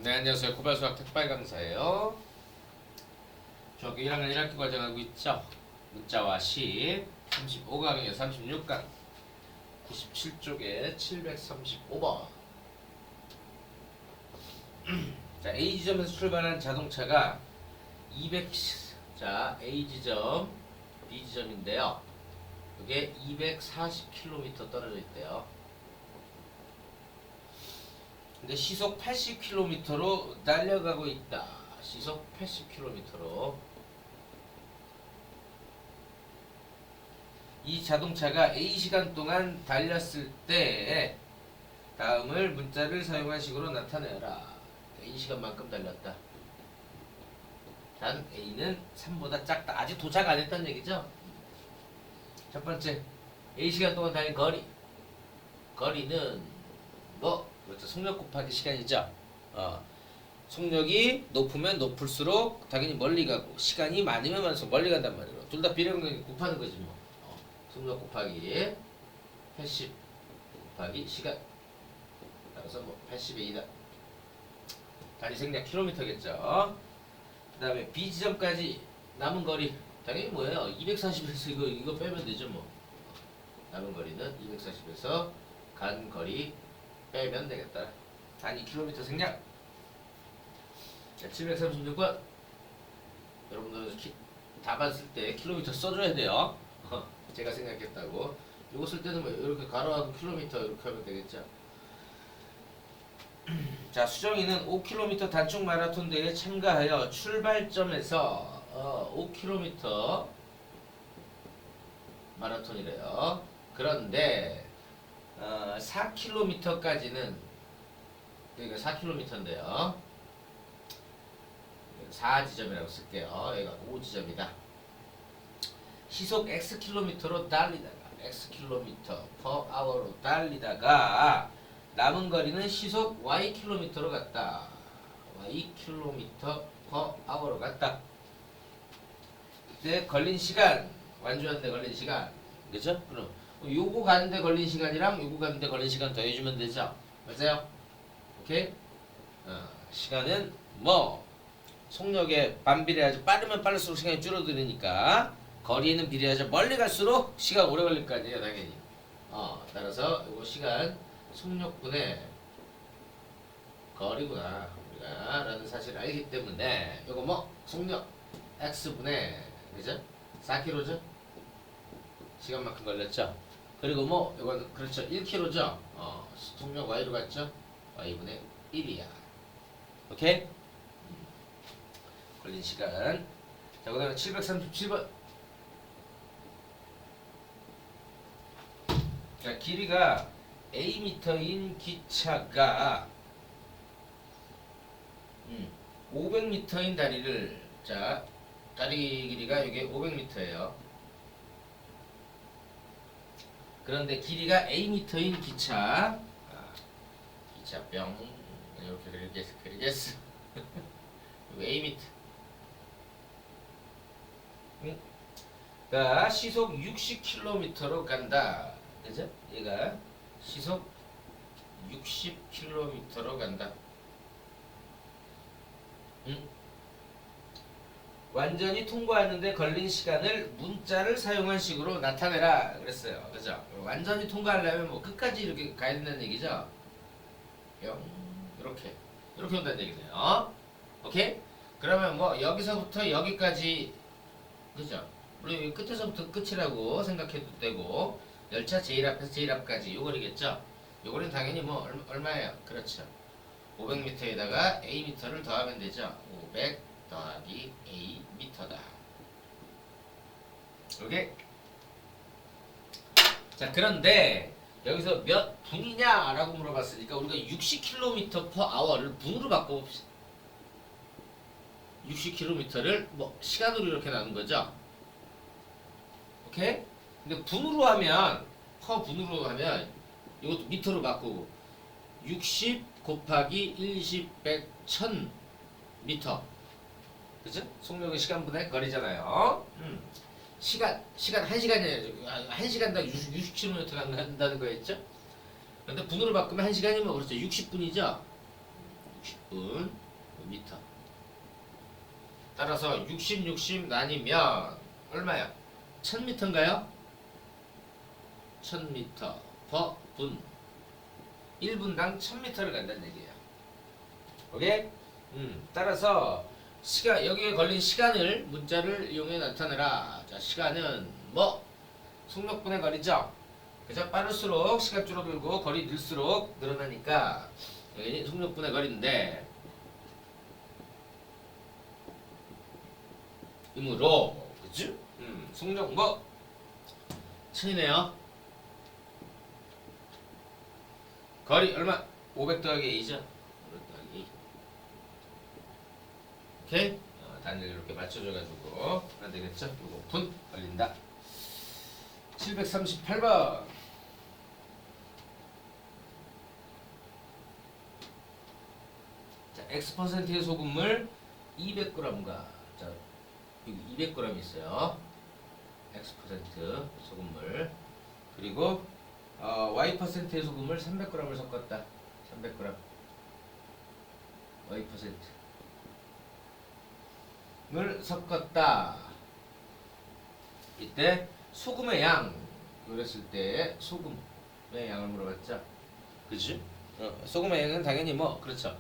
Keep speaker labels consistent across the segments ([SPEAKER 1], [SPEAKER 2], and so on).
[SPEAKER 1] 네, 안녕하세요. 고발수학 특발 강사예요. 중학교 1학년 1학기 과정하고 있죠. 문자와 시 35강이에요. 36강 97쪽에 735번. 자, A 지점에서 출발한 자동차가 200, 자, A 지점, B 지점인데요. 이게 240km 떨어져 있대요. 근데 시속 80km로 날려가고 있다. 시속 80km로. 이 자동차가 A시간 동안 달렸을 때 다음을 문자를 사용한 식으로 나타내라. A시간만큼 달렸다. 단 A는 3보다 작다. 아직 도착 안 했다는 얘기죠? 첫 번째, A시간 동안 달린 거리. 거리는 그렇죠. 속력 곱하기 시간이죠. 속력이 높으면 높을수록 당연히 멀리 가고 시간이 많으면 많을수록 멀리 간단 말이에요. 둘 다 비례관계 곱하는 거지 뭐. 속력 곱하기 80 곱하기 시간. 따라서 80의 2다. 단위 생략 킬로미터겠죠. 그 다음에 B 지점까지 남은 거리 당연히 뭐예요? 240에서 이거 빼면 되죠 뭐. 남은 거리는 240에서 간 거리 빼면 되겠다. 단위 킬로미터 생략. 자, 736번. 여러분들 답안 쓸 때 킬로미터 써줘야 돼요. 제가 생각했다고. 이거 쓸 때는 뭐 이렇게 가로하고 킬로미터 이렇게 하면 되겠죠. 자, 수정이는 5km 단축 마라톤 대회에 참가하여 출발점에서 5km 마라톤이래요. 그런데 4km까지는 여기가 4km인데요. 4지점이라고 쓸게요. 여기가 5지점이다. 시속 Xkm로 달리다가 Xkm per hour로 달리다가 남은 거리는 시속 Ykm로 갔다. Ykm per hour로 갔다. 그때 걸린 시간, 완주하는데 걸린 시간, 그죠? 그럼 요거 가는데 걸린 시간이랑 요거 가는데 걸린 시간 더해주면 되죠? 맞아요? 오케이? 시간은 속력에 반비례하죠. 빠르면 빠를수록 시간이 줄어드니까 거리는 비례하죠. 멀리 갈수록 시간 오래 걸릴 거 아니에요, 당연히. 따라서 요거 시간 속력분의 거리구나 우리가 라는 사실을 알기 때문에 요거 속력 x분의 그죠? 4km죠? 시간만큼 걸렸죠? 그리고 이건 그렇죠 1km죠? 속력 y로 갔죠? y분의 1이야. 오케이? 걸린 시간. 자, 그 다음에 737번. 자, 길이가 Am인 기차가 500m인 다리를, 자, 다리 길이가 이게 500m예요. 그런데 길이가 Am인 기차, 기차병 이렇게 그리겠어. A m. 가 시속 60km로 간다. 그죠? 얘가 시속 60km로 간다. 완전히 통과하는데 걸린 시간을 문자를 사용한 식으로 나타내라 그랬어요. 그죠? 완전히 통과하려면 끝까지 이렇게 가야 된다는 얘기죠. 이렇게 온다는 얘기네요. 오케이? 그러면 여기서부터 여기까지, 그죠? 물론 끝에서부터 끝이라고 생각해도 되고, 열차 제일 앞에서 제일 앞까지 요거리겠죠? 요거는 당연히 얼마예요? 그렇죠. 500m에다가 Am를 더하면 되죠. 500 더하기 Am다. 오케이? 자, 그런데 여기서 몇 분이냐 라고 물어봤으니까 우리가 60km per hour를 분으로 바꿔봅시다. 60km를 시간으로 이렇게 나눈 거죠. 오케이? 근데 분으로 하면 분으로 하면 이것도 미터로 바꾸고 60 곱하기 10, 100, 1000 미터. 그죠? 속력은 시간분의 거리잖아요. 시간 1시간이에요. 1시간당 60km 간다는 거였죠? 근데 분으로 바꾸면 1시간이면 그렇죠. 60분이죠? 미터. 따라서 60 나뉘면 얼마야? 1000m인가요? 1000m per 분. 1분당 1000m를 간다는 얘기예요. 오케이? 따라서 시간, 여기에 걸린 시간을 문자를 이용해 나타내라. 자, 시간은 뭐 속력분의 거리죠. 그죠? 빠를수록 시간 줄어들고 거리 늘수록 늘어나니까 여기 속력분의 거리인데, 이므로 그치? 속력 뭐 1000이네요. 거리 얼마? 500 더하기 A죠. 500 더하기 A. 오케이? 단위를 이렇게 맞춰줘가지고 하면 되겠죠? 이거 분 걸린다. 738번. 자, X%의 소금물 200g과, 자, 여기 200g 있어요. X% 소금물. 그리고 Y%의 소금물 300g을 섞었다. 300g. Y%를 섞었다. 이때 소금의 양, 그랬을 때 소금의 양을 물어봤죠. 그치? 소금의 양은 당연히 뭐 그렇죠.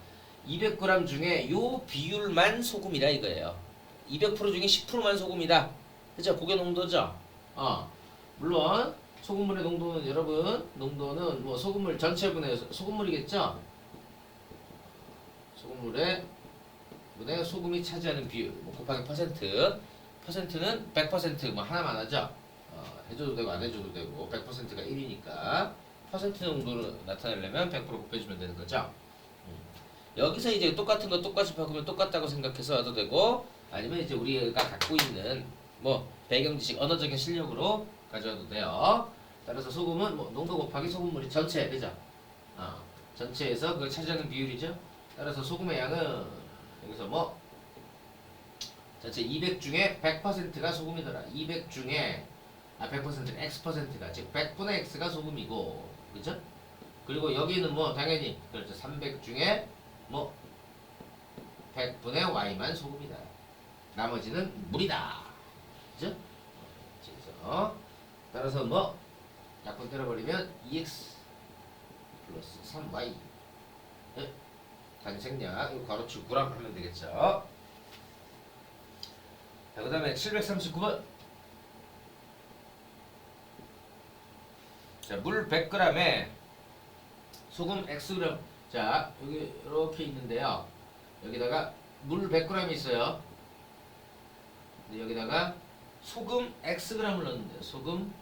[SPEAKER 1] 200g 중에 요 비율만 소금이다 이거예요. 200% 중에 10%만 소금이다. 그죠? 그게 농도죠. 물론 소금물의 농도는, 여러분, 농도는 뭐 소금물 전체분의 소금물이겠죠. 소금물의 분의 소금이 차지하는 비율, 뭐 곱하기 퍼센트는 100% 뭐 하나만 하죠. 해줘도 되고 안 해줘도 되고 100%가 1이니까 퍼센트 농도를 나타내려면 100% 곱해주면 되는 거죠. 여기서 이제 똑같은 거 똑같이 바꾸면 똑같다고 생각해서 해도 되고, 아니면 이제 우리가 갖고 있는 뭐 배경 지식, 언어적인 실력으로 가져와도 돼요. 따라서 소금은 뭐 농도 곱하기 소금물이 전체, 그죠? 전체에서 그걸 차지하는 비율이죠. 따라서 소금의 양은 여기서 뭐 전체 200 중에 100%가 소금이더라. 200 중에 100%는 X%가, 즉 100분의 X가 소금이고, 그죠? 그리고 여기는 뭐 당연히 그렇죠. 300 중에 뭐 100분의 Y만 소금이다. 나머지는 물이다. 그죠? 그래서 따라서 뭐 약분 때려버리면 2x 플러스 3y. 단색량 이거 괄호치고 9랑 하면 되겠죠. 자, 그 다음에 739번. 자, 물 100g에 소금 Xg. 자, 여기 이렇게 있는데요. 여기다가 물 100g 있어요. 근데 여기다가 소금 Xg을 넣는데요. 소금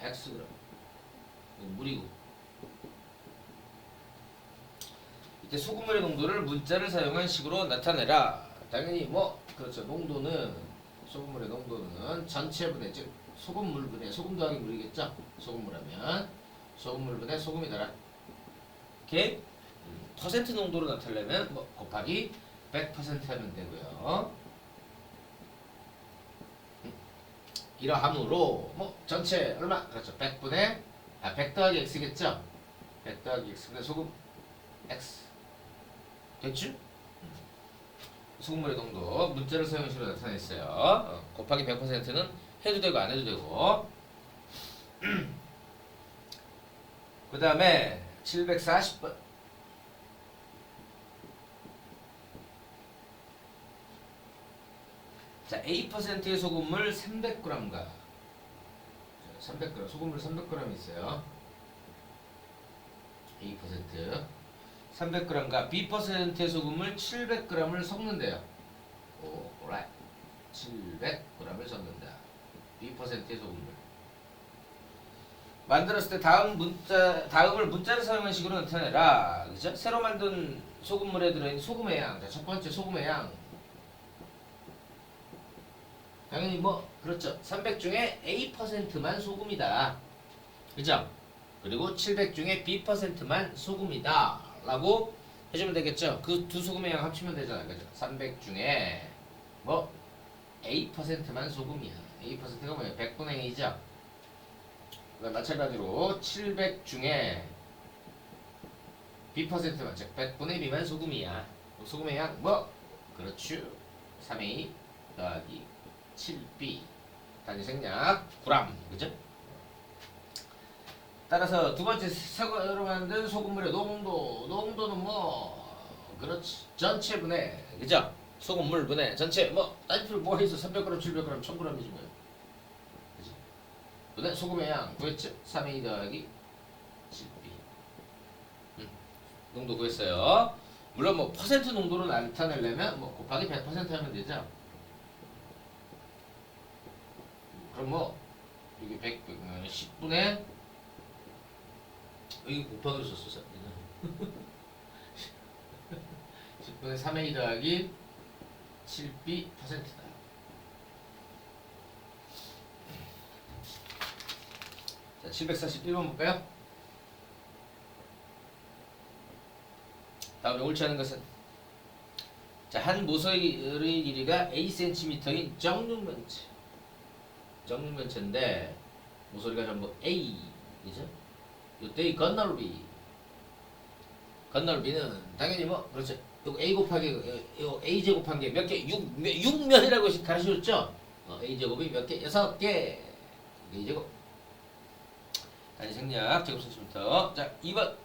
[SPEAKER 1] Xg. 물이고. 이때 소금물의 농도를 문자를 사용한 식으로 나타내라. 당연히 뭐 그렇죠. 농도는, 소금물의 농도는 전체분의, 즉 소금물분의, 소금 더하기 물이겠죠. 소금물하면 소금물분의 소금이더라. 오케이? 퍼센트 농도로 나타내려면 뭐 곱하기 100% 하면 되고요. 이러함으로 뭐 전체 얼마? 그렇죠. 100분의 100 더하기 x겠죠. 100 더하기 x분의 소금 x. 됐지? 소금물의 농도 문자를 사용한 식으로 나타냈어요. 곱하기 100%는 해도 되고 안 해도 되고. 그 다음에 740번. 자, A%의 소금물 300g과 300g, 소금물 300g 있어요. A% 300g과 B%의 소금물 700g을 섞는데요. 오라이. 700g을 섞는다. B%의 소금물. 만들었을 때 다음을 문자를 사용한 식으로 나타내라. 그죠? 새로 만든 소금물에 들어있는 소금의 양. 자, 첫 번째 소금의 양. 당연히 뭐 그렇죠. 300 중에 A%만 소금이다. 그죠? 그리고 700 중에 B%만 소금이다 라고 해주면 되겠죠. 그 두 소금의 양 합치면 되잖아요. 그죠? 300 중에 뭐 A%만 소금이야. A%가 뭐예요? 100분의 1이죠. 마찬가지로 700 중에 B%만 즉 100분의 B만 소금이야. 소금의 양 뭐? 그렇죠. 3A 더하기 7B 단위 생략 9g 그죠? 따라서 두 번째 사과로 만든 소금물의 농도는 뭐 그렇지 전체분의 그죠? 소금물분의 전체 뭐 따지필 뭐 해서 300g, 700g, 1000g이지 뭐요. 그죠? 분의 소금의 양 구했죠? 3A 더하기 7B 농도 구했어요. 물론 뭐 퍼센트 농도로 나타내려면 뭐 곱하기 100% 하면 되죠. 그럼 뭐 여기 10분의 여기 곱하기로 썼어. 10분의 3A 더하기 7B %다. 자, 741번 볼까요? 다음에 옳지 않은 것은 자, 한 모서리의 길이가 A cm인 정육면체인데 모서리가 전부 A 그죠? 이때의 건널비는 당연히 뭐 그렇죠. 이거 A 곱하기 이거 A 제곱한 게 몇 개? 6면이라고 가르쳐줬죠? A 제곱이 몇 개? 6개. A 제곱. 단위 생략 제곱 센티미터. 자, 2번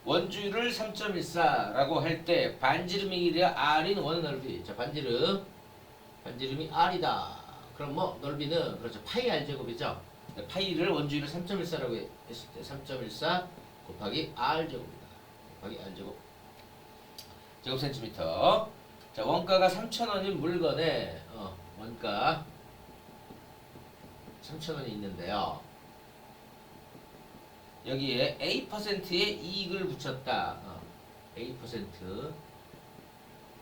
[SPEAKER 1] 원주를 3.14라고 할 때 반지름의 길이가 R인 원의 넓이. 자, 반지름이 R이다. 그럼 뭐 넓이는 그렇죠. 파이 R 제곱이죠. 파이를 원주율을 3.14라고 했을 때 3.14 곱하기 R 제곱입니다. 곱하기 R 제곱. 제곱 센티미터. 자, 원가가 3,000원인 물건에 원가 3,000원이 있는데요. 여기에 A%의 이익을 붙였다. A%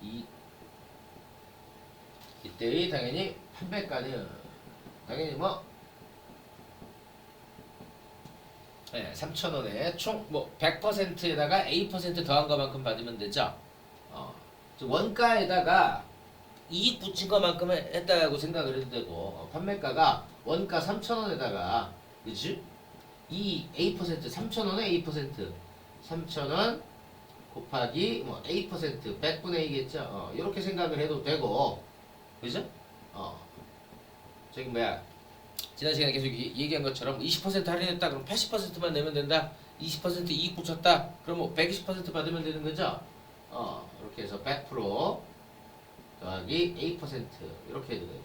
[SPEAKER 1] 이익. 이때의 당연히 판매가는 당연히 뭐 3,000원에 총 뭐 100%에다가 A% 더한 것만큼 받으면 되죠. 원가에다가 이익 붙인 것만큼 했다고 생각을 해도 되고 판매가가 원가 3,000원에다가 그치? 이 A% 3,000원에 A% 3,000원 곱하기 뭐 A% 100분의 2겠죠. 이렇게 생각을 해도 되고 그죠? 저기 뭐야 지난 시간에 계속 얘기한 것처럼 20% 할인했다 그럼 80%만 내면 된다. 20% 이익 붙였다 그럼 뭐 120% 받으면 되는 거죠. 이렇게 해서 100% 더하기 A% 이렇게 해도 되고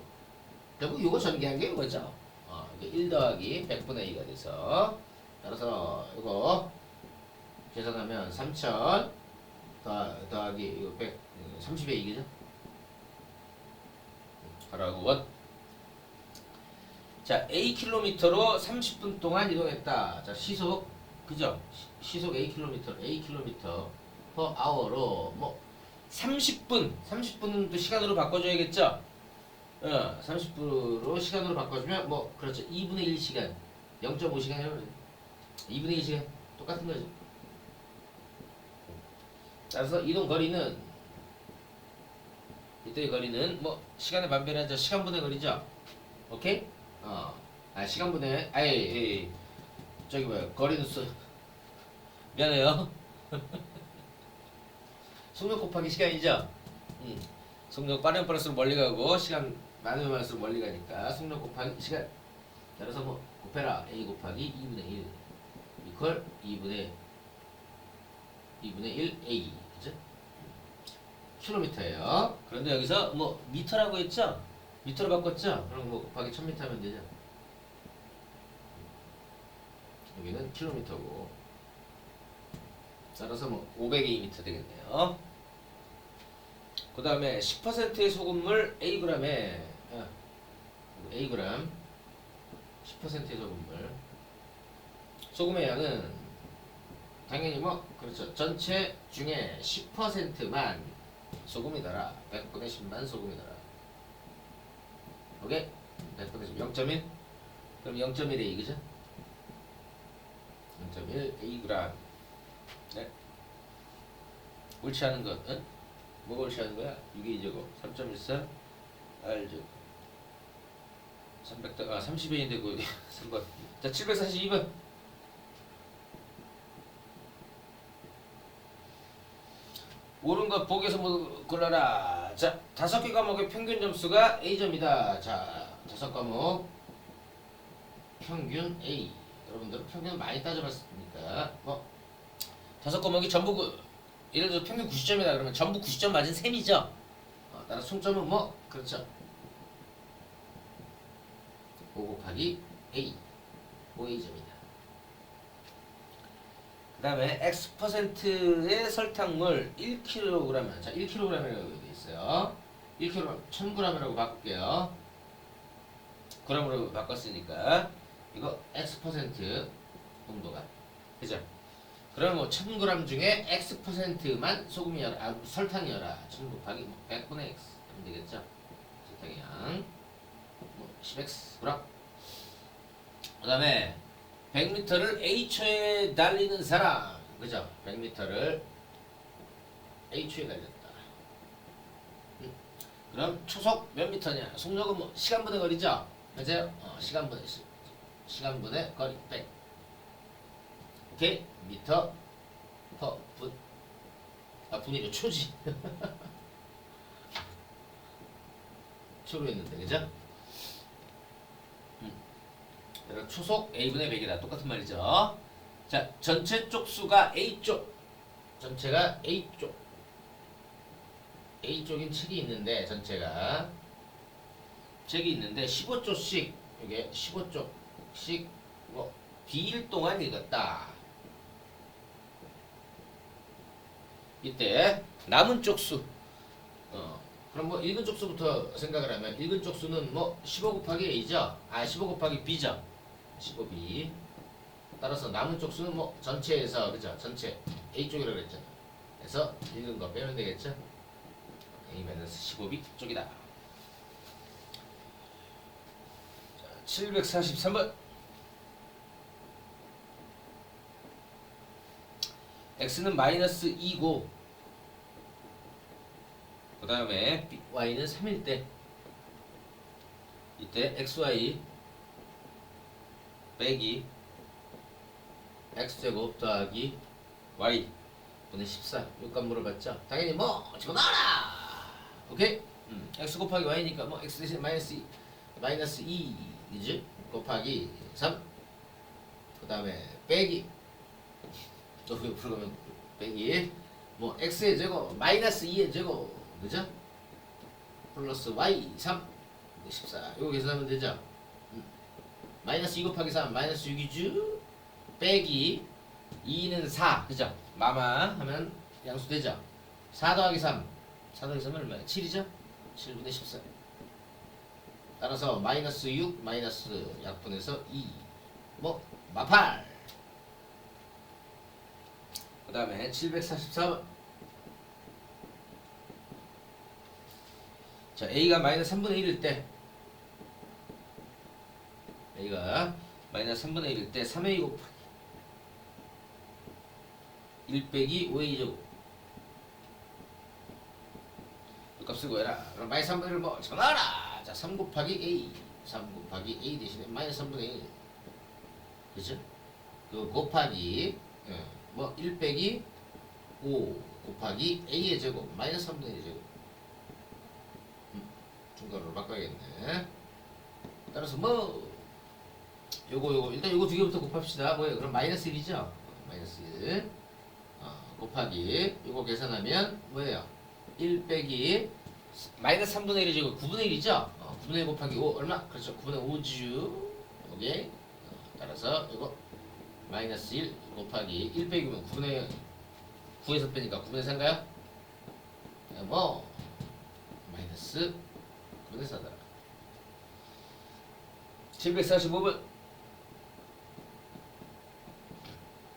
[SPEAKER 1] 결국 이거 전개한 게 뭐죠? 이게 1 더하기 100분의 2가 돼서 따라서 이거 계산하면 3,000 더하기 이거 100 30의 2죠? 하라고 원. 자, A km로 30분 동안 이동했다. 자, 시속 그죠? 시속 A km per hour로 뭐 30분도 시간으로 바꿔줘야겠죠? 30분으로 시간으로 바꿔주면 뭐 그렇죠. 2분의 1 시간 0.5시간 해보죠. 2분의 1 시간 똑같은 거죠. 따라서 이동 거리는 이때의 거리는 뭐 시간의 반변이 아니라 시간분의 거리죠. 오케이? 시간분의 저기 뭐야 거리는 미안해요. 속력 곱하기 시간이죠. 속력 빠르면 빠를수록 멀리 가고 시간 많으면 많을수록 멀리 가니까 속력 곱하기 시간. 따라서 뭐 곱해라 A 곱하기 2분의 1 이퀄 2분의 1 A 그죠? 킬로미터예요. 그런데 여기서 뭐 미터라고 했죠? 미터로 바꿨죠? 그럼 뭐 곱하기 1000m 하면 되죠. 여기는 킬로미터고 따라서 뭐 500A 되겠네요. 그 다음에 10%의 소금물 Ag에 Ag 10%의 소금의 양은 당연히 뭐 그렇죠. 전체 중에 10%만 소금이더라. 100분의 10만 소금이더라. 오케이? 100분의 10 0.1 그럼 0.1 A 그죠? 0.1 Ag 네. 옳지 않은 것 뭐가 옳지 않은 거야? 6의 2제곱 3.14 R제곱 30A인데 그 3번 자 742번 옳은 것 보기에서 뭐 골라라. 자, 5개 과목의 평균 점수가 A점이다. 자, 5과목 평균 A. 여러분들은 평균 많이 따져봤으니까 뭐 5과목이 전부 예를 들어 평균 90점이다 그러면 전부 90점 맞은 셈이죠. 따라서 총점은 뭐 그렇죠. 5 곱하기 A 5A점이다. 그 다음에 X%의 설탕물 1kg. 자, 1kg이라고 되어 있어요. 1kg 1000g이라고 바꿀게요. g으로 바꿨으니까 이거 X% 농도가 그죠? 그럼 뭐 1000g 중에 X%만 소금이어라, 설탕이어라. 1000 곱하기 100분의 X 하면 되겠죠? 설탕의 양 뭐 10X 그럼 그 다음에 100m를 A초에 달리는 사람 그죠? 100m를 A초에 달렸다. 그럼 초속 몇 미터냐? 속력은 뭐 시간분의 거리죠? 맞아요? 시간분의 거리 100. 오케이? 미터 퍼 분. 분이죠. 초지. 초로 했는데 그죠? 그래서 초속 A분의 100이다. 똑같은 말이죠. 자, 전체 쪽수가 A쪽. 전체가 A쪽. A쪽인 책이 있는데 전체가 책이 있는데 15쪽씩 이게 15쪽씩 뭐 B일 동안 읽었다. 이때 남은 쪽수 그럼 뭐 읽은 쪽수부터 생각을 하면 읽은 쪽수는 뭐 15 곱하기 A죠. 15 곱하기 B죠. 15B. 따라서 남은 쪽수는 뭐 전체에서 그죠? 전체 A쪽이라고 그랬잖아. 그래서 읽은 거 빼면 되겠죠? A-15B 쪽이다. 743번. X는 마이너스 2고 그 다음에 Y는 3일 때 이때 XY 빼기 X제곱 더하기 Y 분의 14 요값 물어봤죠? 당연히 뭐 집어넣어라! 오케이? X 곱하기 Y니까 뭐 X 대신 마이너스 2 이지? 곱하기 3 그 다음에 빼기 그러면 빼기 뭐 x의 제곱 마이너스 2의 제곱 그죠? 플러스 y 3 14 이거 계산하면 되죠? 마이너스 2 곱하기 3 마이너스 6이죠? 빼기 2는 4 그죠? 마마 하면 양수 되죠? 4 더하기 3 4 더하기 3은 얼마야? 7이죠? 7분의 14 따라서 마이너스 6 마이너스 약분해서 2 뭐 마팔 그 다음에 744번. 자, A가 마이너스 3분의 1일 때 A가 마이너스 3분의 1일 때 3A 곱하기 1 빼기 5A 제곱 이 값을 구해라. 그럼 마이너스 3분의 1을 뭐 전화하라. 자, 3 곱하기 A 3 곱하기 A 대신에 마이너스 3분의 1 그죠? 그 곱하기 뭐 1 빼기 5 곱하기 A의 제곱 마이너스 3분의 1의 제곱 중괄호로 바꿔야겠네. 따라서 뭐 요거 일단 요거 두 개부터 곱합시다. 뭐예요? 그럼 마이너스 1이죠? 마이너스 1 곱하기 요거 계산하면 뭐예요? 1 빼기 마이너스 3분의 1의 제곱 9분의 1이죠? 9분의 1 곱하기 5 얼마? 그렇죠. 9분의 5주 오케이. 따라서 이거 마이너스 1 곱하기 1 빼기면 9분의 9에서 빼니까 9분의 4인가요? 뭐 마이너스 9분의 4다. 745번.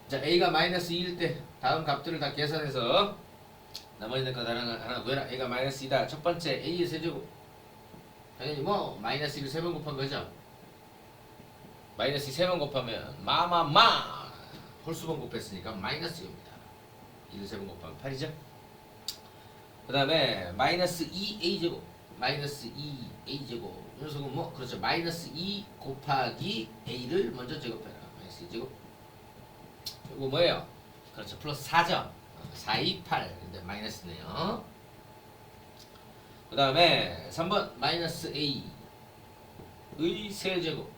[SPEAKER 1] 자, A가 마이너스 2일 때 다음 값들을 다 계산해서 나머지 것 하나 구해라. A가 마이너스 2다. 첫 번째 A의 세제곱 당연히 뭐 마이너스 1을 3번 곱한 거죠. 마이너스 3번 곱하면 마마마 홀수번 곱했으니까 마이너스 2입니다. 1을 3번 곱하면 8이죠. 그 다음에 마이너스 2a제곱 마이너스 2a제곱 이 녀석은 뭐 그렇죠. 마이너스 2 곱하기 a를 먼저 제곱해라. 마이너스 2제곱 이거 뭐예요? 그렇죠. 플러스 4죠. 4, 2, 8. 근데 마이너스네요. 그 다음에 3번 마이너스 A의 세제곱.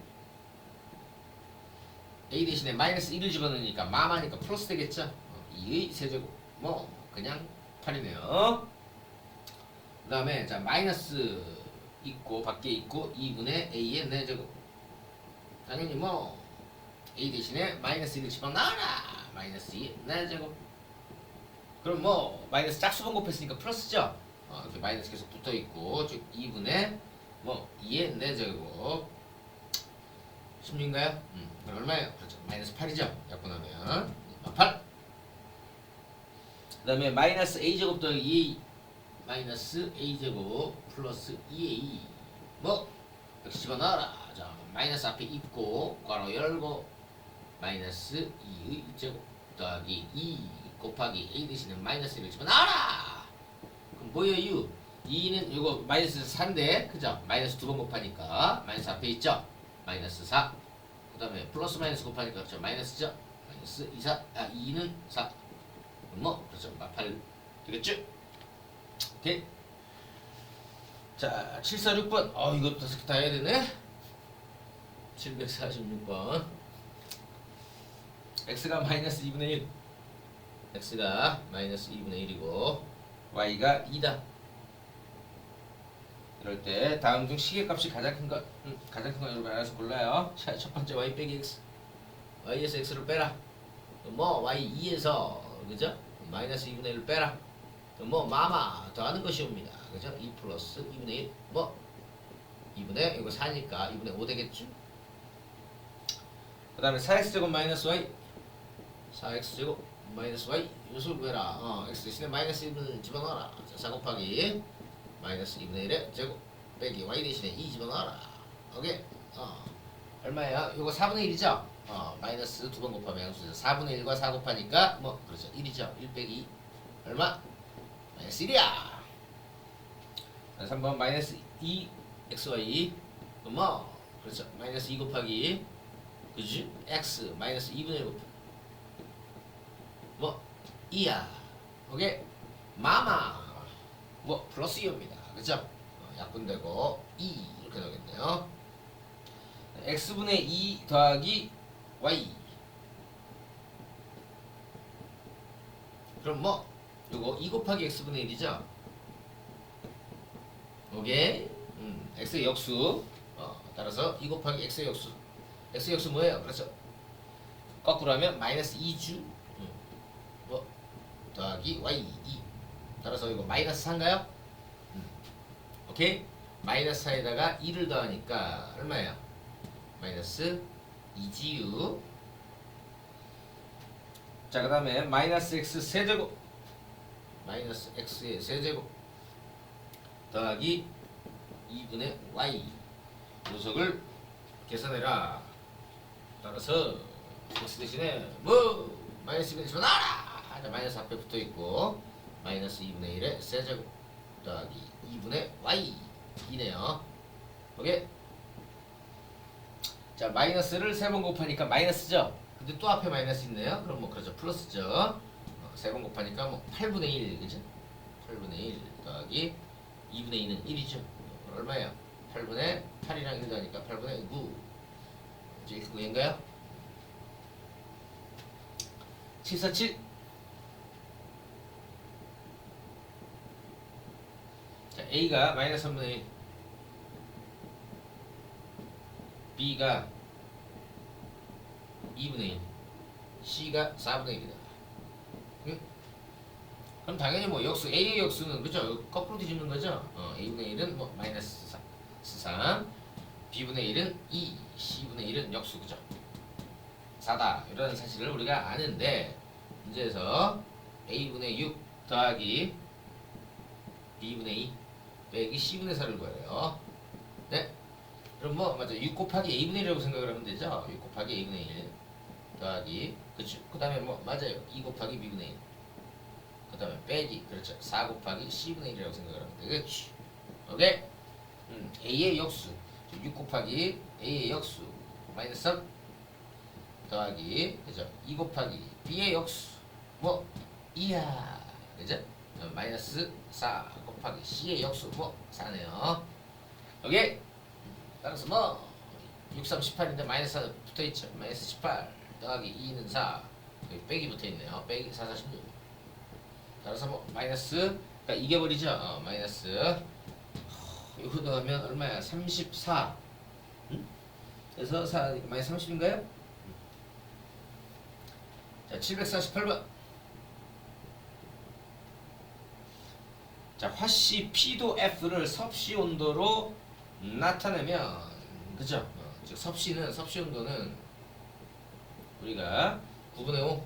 [SPEAKER 1] A 대신에 마이너스 1을 집어넣으니까 마마니까 플러스 되겠죠. 2의 세제곱. 뭐 그냥 8이네요. 그 다음에 자 마이너스 있고 밖에 있고 2분의 A의 4제곱. 당연히 뭐 A 대신에 마이너스 1을 집어넣어라. 마이너스 2의 4제곱. 그럼 뭐 마이너스 짝수번 곱했으니까 플러스죠. 이렇게 마이너스 계속 붙어있고 즉 2분의 뭐 2의 4제곱 16인가요? 그럼 얼마예요? 그렇죠. 마이너스 8이죠. 약분하면 8. 그 다음에 마이너스 A제곱 더하기 2A 마이너스 A제곱 플러스 2A 뭐 역시 집어넣어라. 자 마이너스 앞에 있고 괄호 열고 마이너스 2의 제곱 더하기 2 곱하기 A 대신에 마이너스 1을 집어넣어라. 그럼 뭐예요? 2는 이거 마이너스 4인데 그죠? 마이너스 두 번 곱하니까 마이너스 앞에 있죠? 마이너스 4. 그 다음에 플러스 마이너스 곱하니까 그렇죠? 마이너스죠? 마이너스 2, 4. 2는 4. 뭐 그렇죠? 8 되겠죠? 오케이. 자 746번. 이거 5개 다 해야 되네. 746번. x가 마이너스 2분의 1. x가 마이너스 2분의 1이고 y가 2다. 이럴 때 다음 중 시계값이 가장 큰 거, 가장 큰 거 여러분 알아서 골라요. 자, 첫 번째 y 빼기 x, y에서 x를 빼라. 뭐 y 2에서 그죠? 마이너스 2분의 1을 빼라. 뭐 마마 더하는 것이 옵니다. 그죠? 2 플러스 2분의 1, 뭐 2분의 이거 4니까 2분의 5 되겠죠? 그 다음에 4x제곱 마이너스 y, 4x제곱 마이너스 y 요소를 구해라. x 대신에 마이너스 1을 집어넣어라. 자, 4 곱하기 마이너스 2분의 1의 제곱 빼기 y 대신에 2 집어넣어라. 오케이. 얼마예요? 요거 4분의 1이죠? 마이너스 두 번 곱하면 양수죠. 4분의 1과 4 곱하니까 뭐 그렇죠. 1이죠. 1 빼기 2 얼마? 마이너스 1이야. 3번 마이너스 2 xy 뭐 그렇죠. 마이너스 2 곱하기 그지? x 마이너스 2분의 1 곱하기 뭐 2야. 오케이. 마마 뭐 플러스 2입니다. 그죠? 약분되고 2 이렇게 나오겠네요. x분의 2 더하기 y. 그럼 뭐 요거 2 곱하기 x분의 1이죠? 오케이. x의 역수. 따라서 2 곱하기 x의 역수. x의 역수 뭐예요? 그렇죠. 거꾸로 하면 마이너스 2주 뭐 더하기 y 2. 따라서 이거 마이너스 4인가요? 오케이. 마이너스 4에다가 2를 더하니까 얼마예요? 마이너스 2지유. 자, 그 다음에 마이너스 x 세제곱 마이너스 x의 세제곱 더하기 2분의 y 녀석을 계산해라. 따라서 x 대신에 뭐 마이너스 2분의 집어넣어라. 마이너스 앞에 붙어있고 마이너스 2분의 1의 세제곱 더하기 2분의 y 이네요. 오케이. 자 마이너스를 3번 곱하니까 마이너스죠. 근데 또 앞에 마이너스 있네요. 그럼 뭐 그렇죠. 플러스죠. 3번 곱하니까 뭐 8분의 1 그죠? 8분의 1 더하기 2분의 2는 1이죠. 얼마예요? 8분의 8이랑 1 더하니까 8분의 9. 이제 9인가요? 747. 자, A가 마이너스 3분의 1, B가 2분의 1, C가 4분의 1이다. 응? 그럼 당연히 뭐 역수 A의 역수는 그죠? 거꾸로 뒤집는 거죠? A분의 1은 뭐 마이너스 3, B분의 1은 2, C분의 1은 역수 그죠? 4다. 이런 사실을 우리가 아는데 문제에서 A분의 6 더하기 B분의 2 빼기 C분의 4를 구하래요. 네? 그럼 뭐 맞아 6 곱하기 A분의 1이라고 생각을 하면 되죠. 6 곱하기 A분의 1 더하기 그쵸. 그 다음에 뭐 맞아요 2 곱하기 B분의 1 그 다음에 빼기 그렇죠. 4 곱하기 C분의 1이라고 생각을 하면 되겠지. 오케이? A의 역수 6 곱하기 A의 역수 마이너스 3 더하기 그죠. 2 곱하기 B의 역수 뭐 이야, 그죠? 마이너스 4 곱하기 C의 역수 뭐 4네요. 오케이. 따라서 뭐 6, 3, 18인데 마이너스 4 붙어있죠. 마이너스 18 더하기 2는 4 여기 빼기 붙어있네요. 빼기 4, 46. 따라서 뭐 마이너스, 그러니까 이겨버리죠. 마이너스 이거 더하면 얼마야? 34. 응? 그래서 4 마이너스 30인가요? 자, 748번. 자, 화씨 P도 F를 섭씨 온도로 나타내면, 그죠? 즉 섭씨 온도는 우리가 9분의 5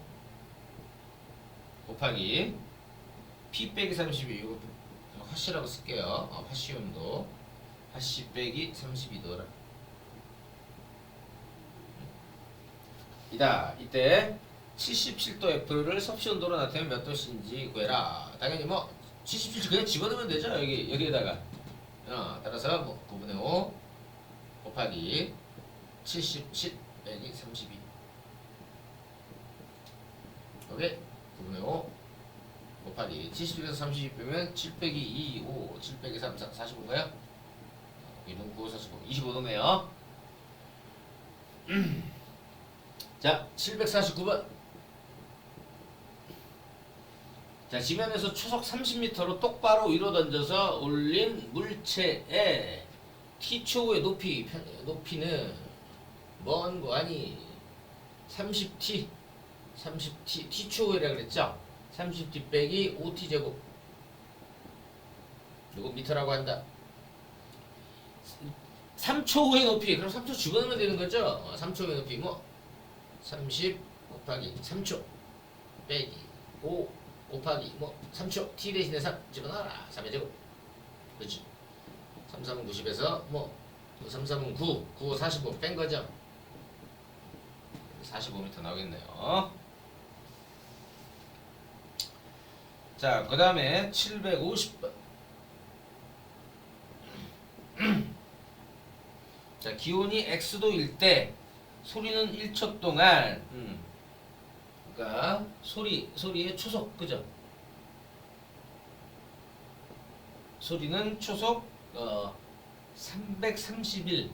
[SPEAKER 1] 곱하기 P 빼기 32, 이거 화씨라고 쓸게요. 화씨 온도, 화씨 빼기 32도라. 이때 77도 F를 섭씨 온도로 나타내면 몇 도씨인지 구해라. 당연히 뭐 77 그냥 집어넣으면 되죠. 여기에다가. 따라서 뭐 9분의 5 곱하기 77 빼기 32. 오케이. 9분의 5 곱하기 77에서 32 빼면 7 빼기 2, 5, 7 빼기 3, 45인가요? 이동 9, 45, 25도네요. 자, 749번. 자, 지면에서 초속 30m로 똑바로 위로 던져서 올린 물체의 t초의 높이는 먼 거 아니 30t t초이라 그랬죠? 30t 빼기 5t 제곱. 이거 미터라고 한다. 3초의 높이. 그럼 3초 집어넣으면 되는 거죠? 3초의 높이 뭐 30 곱하기 3초 빼기 5 곱하기 뭐 3초 t 대신에 3 집어넣어라. 3의 제곱. 그렇지. 3, 3은 90에서 뭐 3, 3은 9, 9, 45 뺀 거죠. 45m 나오겠네요. 자, 그 다음에 750번. 자, 기온이 X도일 때 소리는 1초 동안 그러니까 소리의 초속, 그죠? 소리는 초속 331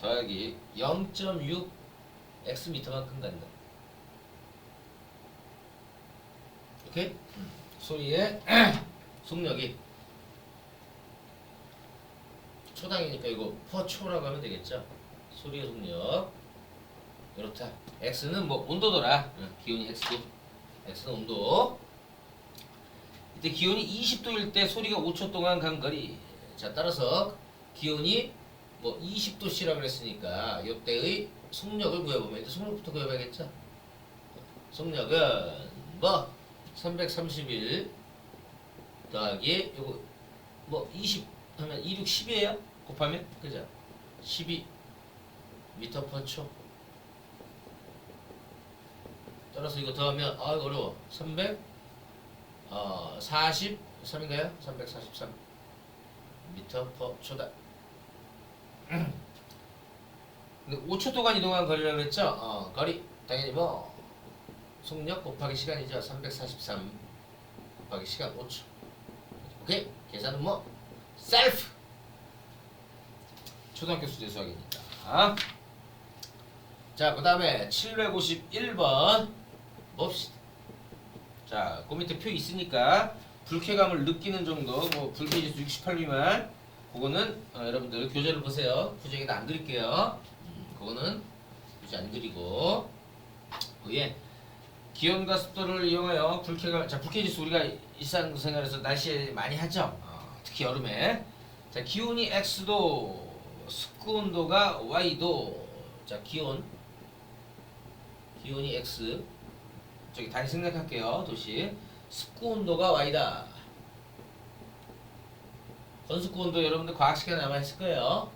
[SPEAKER 1] 더하기 0.6 X미터만큼 간다. 오케이? 소리의 속력이 초당이니까 이거 퍼초라고 하면 되겠죠? 소리의 속력 이렇다. X는 뭐 온도더라. 기온이 X도. X는 온도. 이때 기온이 20도일 때 소리가 5초 동안 간 거리. 자, 따라서 기온이 뭐 20도씨라고 그랬으니까 이때의 속력을 구해보면 일단 속력부터 구해봐야겠죠. 속력은 뭐 331 더하기 요거 뭐 20 하면 2, 6, 10이에요. 곱하면 그죠? 12 미터 퍼 초. 따라서 이거 더하면 이거 어려워. 343인가요? 343 미터 퍼 초다. 근데 5초 동안 이동한 거리라고 했죠? 거리 당연히 뭐 속력 곱하기 시간이죠. 343 곱하기 시간 5초. 오케이? 계산은 뭐 셀프. 초등학교 수제 수학이니까. 자, 그 다음에 751번 봅시다. 자, 그 밑에 표 있으니까 불쾌감을 느끼는 정도, 뭐 불쾌지수 68 미만, 그거는 여러분들 교재를 보세요. 부정에다 안 드릴게요. 그거는 교재 안 드리고, 예. 기온과 습도를 이용하여 불쾌감, 자, 불쾌지수 우리가 일상생활에서 날씨에 많이 하죠. 특히 여름에. 자, 기온이 X도, 습구 온도가 Y도. 자, 기온이 X. 저기 다시 생각할게요. 도시. 습구 온도가 Y다. 건습구 온도 여러분들 과학 시간에 아마 했을 거예요.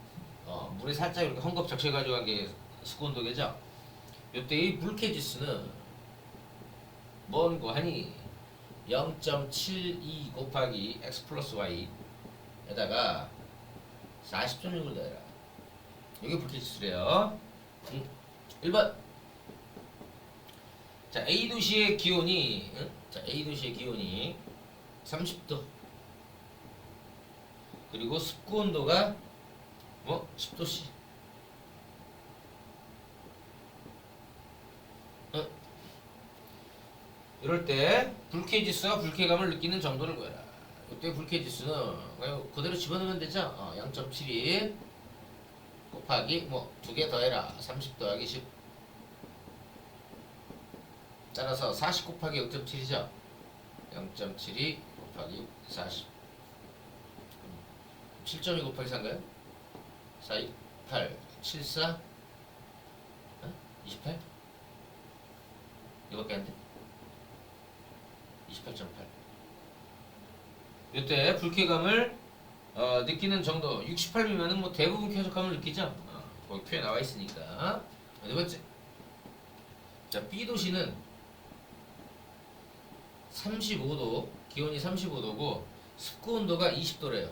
[SPEAKER 1] 물에 살짝 이렇게 헝겊 적셔가지고 한 게 습구 온도겠죠. 이때의 불쾌 지수는 뭔고 하니 0.72 곱하기 X 플러스 Y 에다가 40.6을 더해라. 이게 불쾌 지수래요. 1번. 자, A 도시의 기온이 자, A 도시의 기온이 30도. 그리고 습구 온도가 뭐 10도씨. 이럴 때 불쾌 지수와 불쾌감을 느끼는 정도를 구해라. 이때 불쾌 지수는 그냥 그대로 집어넣으면 되죠. 0.72 곱하기 뭐 두 개 더해라. 30 더하기 10. 따라서 40 곱하기 0.7이죠. 0.72 곱하기 40. 7.2 곱하기 4인가요? 4, 2, 8, 7, 4, 28? 이거밖에 안 돼? 28.8. 이때 불쾌감을 느끼는 정도 68 미만은 뭐 대부분 쾌적감을 느끼죠. 거기 표에 나와 있으니까. 네 번째. 자, B 도시는 35도, 기온이 35도고 습구 온도가 20도래요.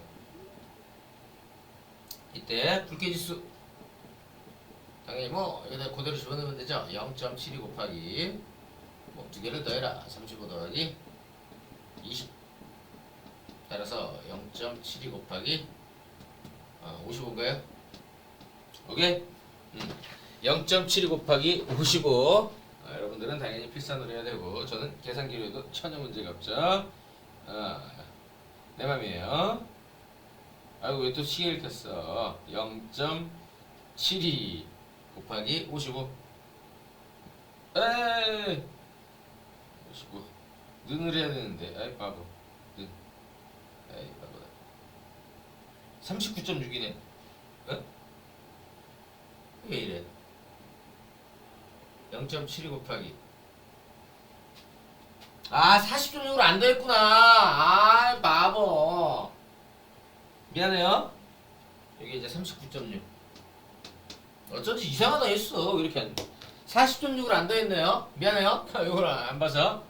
[SPEAKER 1] 이때 불쾌지수 당연히 뭐 여기다 그대로 집어넣으면 되죠. 0.72 곱하기 뭐 두 개를 더해라. 35 더하기 20. 따라서 0.72 곱하기 55인가요? 오케이? 0.72 곱하기 55. 여러분들은 당연히 필산으로 해야 되고 저는 계산기로도 전혀 문제가 없죠. 내 맘이에요. 아이고 왜 또 시계를 켰어. 0.72 곱하기 55. 에이 55. 는을 해야 되는데 아이 바보. 는. 아이 바보다. 39.6이네. 어? 왜 이래? 0.72 곱하기 40.6으로 안 더했구나. 아 바보. 미안해요. 여기 이제 39.6. 어쩐지 이상하다 했어. 이렇게 안 40.6을 안 더했네요. 미안해요. 이걸 안 봐서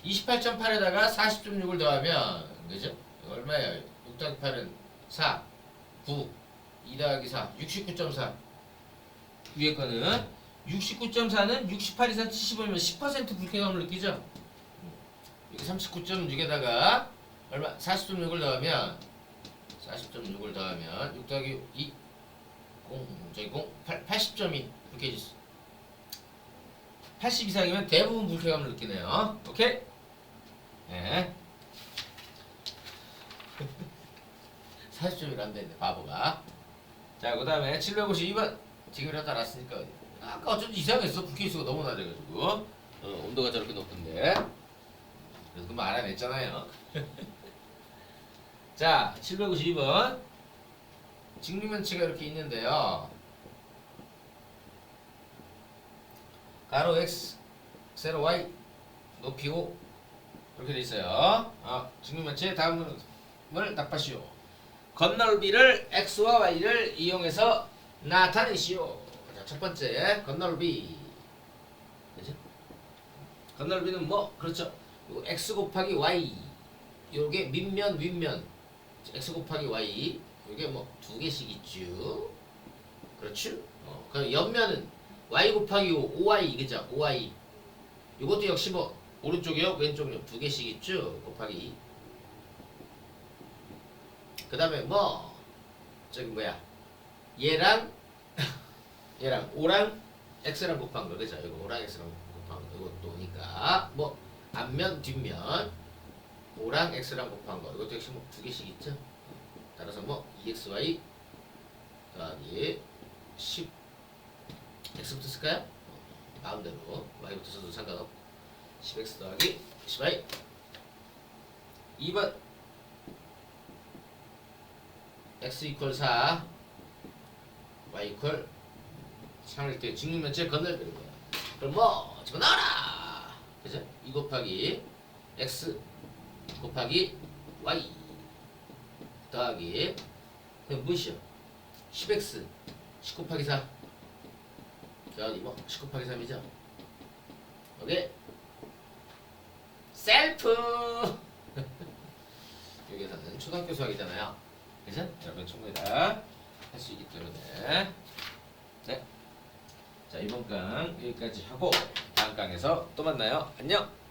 [SPEAKER 1] 28.8에다가 40.6을 더하면 그죠? 얼마야? 6 더하기 8은 4 9 2 더하기 4 69.4. 위에 거는 69.4는 68 이상 75면 10% 불쾌감을 느끼죠? 여기 39.6에다가 얼마? 40.6을 더하면 40.6을 더하면 6 더하기 2 80.2 불쾌지수. 80 이상이면 대부분 불쾌감을 느끼네요. 오케이? 네. 40.1 안 되네 바보가. 자, 그 다음에 752번 지금 갖다 놨으니까 아까 어쩐지 이상했어. 불쾌지수가 너무 낮아가지고 온도가 저렇게 높은데 그래서 그만 알아냈잖아요. 자, 752번 직류면체가 이렇게 있는데요. 가로 x, 세로 y, 높이 o 이렇게 돼 있어요. 직류면체 다음을 답하시오. 건널비를 x와 y를 이용해서 나타내시오. 자, 첫 번째 건널비. 그죠? 건널비는 뭐 그렇죠. 요거 x 곱하기 y. 요게 밑면 윗면 x 곱하기 y. 요게 뭐 두 개씩 있죠. 그렇죠? 그 옆면은 y 곱하기 5, 5y 그죠? 5y. 요것도 역시 뭐 오른쪽이요, 왼쪽이요 두 개씩 있죠. 곱하기. 그 다음에 뭐 저기 뭐야 얘랑 얘랑 5랑 x랑 곱한 거 그죠? 이거 5랑 x랑 곱한 거 이것도니까 뭐 앞면 뒷면 5랑 x랑 곱한 거 이것도 역시 뭐 두 개씩 있죠. 따라서 뭐 2xy 더하기 10 x부터 쓸까요? 마음대로 y부터 써도 상관없고 10x 더하기 10y. 2번 x 이퀄 4 y 이퀄 3일 때 직육면체 건널비는 거야. 그럼 뭐 집어넣어라. 그죠? 2 곱하기 x 곱하기 y 더하기 그럼 무엇이요? 10x 10 곱하기 4 더하기 뭐 10 곱하기 3이죠. 오케이. 셀프. 여기서는 초등학교 수학이잖아요. 그죠? 여러분 충분히 다 할 수 있기 때문에 네. 자, 이번 강 여기까지 하고 다음 다음 강에서 또 만나요. 안녕.